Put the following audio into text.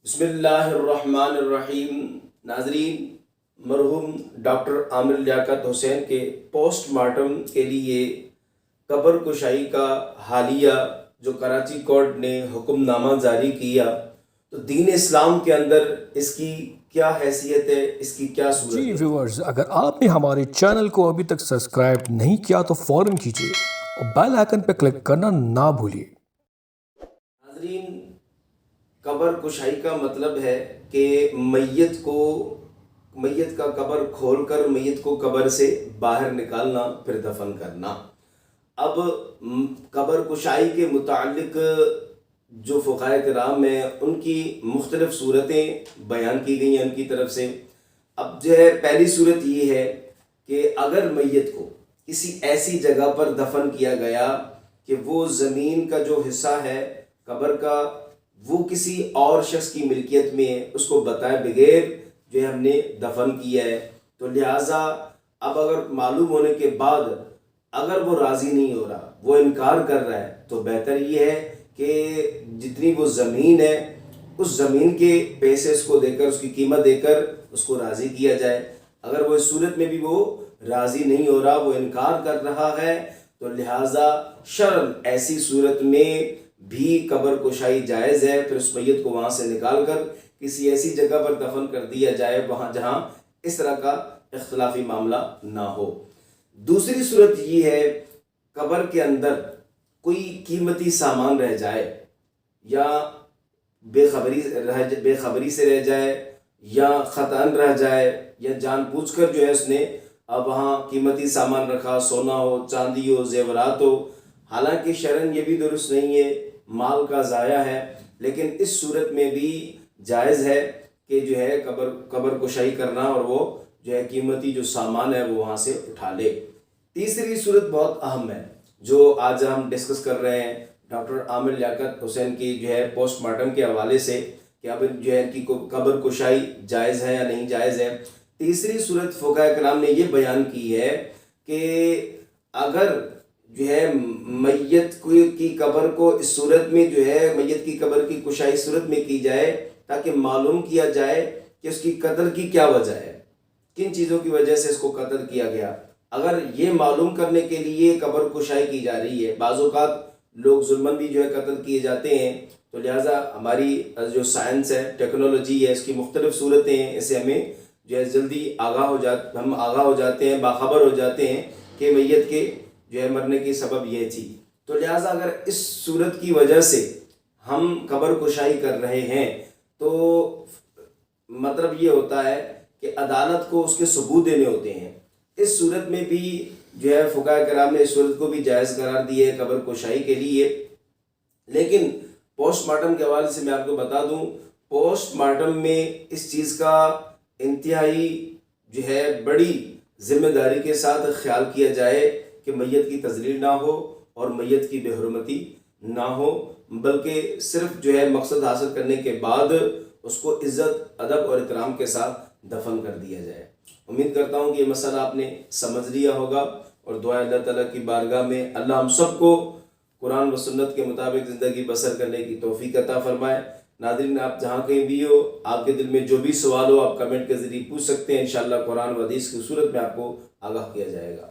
بسم اللہ الرحمن الرحیم۔ ناظرین، مرحوم ڈاکٹر عامر لیاقت حسین کے پوسٹ مارٹم کے لیے قبر کشائی کا حالیہ جو کراچی کورٹ نے حکم نامہ جاری کیا، تو دین اسلام کے اندر اس کی کیا حیثیت ہے، اس کی کیا صورت ہے؟ ویورز، اگر آپ نے ہمارے چینل کو ابھی تک سبسکرائب نہیں کیا تو فوراً کیجیے اور بیل آئیکن پہ کلک کرنا نہ بھولیے۔ ناظرین، قبر کشائی کا مطلب ہے کہ میت کا قبر کھول کر میت کو قبر سے باہر نکالنا، پھر دفن کرنا۔ اب قبر کشائی کے متعلق جو فقہائے کرام ہیں ان کی مختلف صورتیں بیان کی گئی ہیں ان کی طرف سے۔ اب جو ہے پہلی صورت یہ ہے کہ اگر میت کو کسی ایسی جگہ پر دفن کیا گیا کہ وہ زمین کا جو حصہ ہے قبر کا وہ کسی اور شخص کی ملکیت میں ہے، اس کو بتائے بغیر جو ہے ہم نے دفن کیا ہے، تو لہٰذا اب اگر معلوم ہونے کے بعد اگر وہ راضی نہیں ہو رہا، وہ انکار کر رہا ہے، تو بہتر یہ ہے کہ جتنی وہ زمین ہے اس زمین کے پیسے اس کو دے کر، اس کی قیمت دے کر اس کو راضی کیا جائے۔ اگر وہ اس صورت میں بھی وہ راضی نہیں ہو رہا، وہ انکار کر رہا ہے، تو لہٰذا شرعاً ایسی صورت میں بھی قبر کشائی جائز ہے۔ پھر اس میت کو وہاں سے نکال کر کسی ایسی جگہ پر دفن کر دیا جائے وہاں جہاں اس طرح کا اختلافی معاملہ نہ ہو۔ دوسری صورت یہ ہے قبر کے اندر کوئی قیمتی سامان رہ جائے، یا بے خبری سے رہ جائے، یا خطاً رہ جائے، یا جان بوجھ کر جو ہے اس نے اب وہاں قیمتی سامان رکھا، سونا ہو، چاندی ہو، زیورات ہو، حالانکہ شرعاً یہ بھی درست نہیں ہے، مال کا ضائع ہے، لیکن اس صورت میں بھی جائز ہے کہ جو ہے قبر کشائی کرنا اور وہ جو ہے قیمتی جو سامان ہے وہ وہاں سے اٹھا لے۔ تیسری صورت بہت اہم ہے جو آج ہم ڈسکس کر رہے ہیں ڈاکٹر عامر لیاقت حسین کی جو ہے پوسٹ مارٹم کے حوالے سے، کہ اب جو ہے کہ قبر کشائی جائز ہے یا نہیں جائز ہے۔ تیسری صورت فقہائے کرام نے یہ بیان کی ہے کہ اگر جو ہے میت کی قبر کو اس صورت میں جو ہے میت کی قبر کی کشائی اس صورت میں کی جائے تاکہ معلوم کیا جائے کہ اس کی قتل کی کیا وجہ ہے، کن چیزوں کی وجہ سے اس کو قتل کیا گیا۔ اگر یہ معلوم کرنے کے لیے قبر کشائی کی جا رہی ہے، بعض اوقات لوگ ظلماً بھی جو ہے قتل کیے جاتے ہیں، تو لہٰذا ہماری جو سائنس ہے، ٹیکنالوجی ہے، اس کی مختلف صورتیں ہیں، اسے ہمیں جو ہے جلدی ہم آگاہ ہو جاتے ہیں، باخبر ہو جاتے ہیں کہ میت کے جو ہے مرنے کی سبب یہ تھی۔ تو لہٰذا اگر اس صورت کی وجہ سے ہم قبر کشائی کر رہے ہیں تو مطلب یہ ہوتا ہے کہ عدالت کو اس کے ثبوت دینے ہوتے ہیں۔ اس صورت میں بھی جو ہے فقہائے کرام نے اس صورت کو بھی جائز قرار دی ہے قبر کشائی کے لیے۔ لیکن پوسٹ مارٹم کے حوالے سے میں آپ کو بتا دوں، پوسٹ مارٹم میں اس چیز کا انتہائی جو ہے بڑی ذمہ داری کے ساتھ خیال کیا جائے کہ میت کی تذلیل نہ ہو اور میت کی بے حرمتی نہ ہو، بلکہ صرف جو ہے مقصد حاصل کرنے کے بعد اس کو عزت، ادب اور احترام کے ساتھ دفن کر دیا جائے۔ امید کرتا ہوں کہ یہ مسئلہ آپ نے سمجھ لیا ہوگا، اور دعا اللہ تعالیٰ کی بارگاہ میں اللہ ہم سب کو قرآن و سنت کے مطابق زندگی بسر کرنے کی توفیق عطا فرمائے۔ ناظرین، آپ جہاں کہیں بھی ہو، آپ کے دل میں جو بھی سوال ہو آپ کمنٹ کے ذریعے پوچھ سکتے ہیں، انشاءاللہ قرآن و حدیث کی صورت میں آپ کو آگاہ کیا جائے گا۔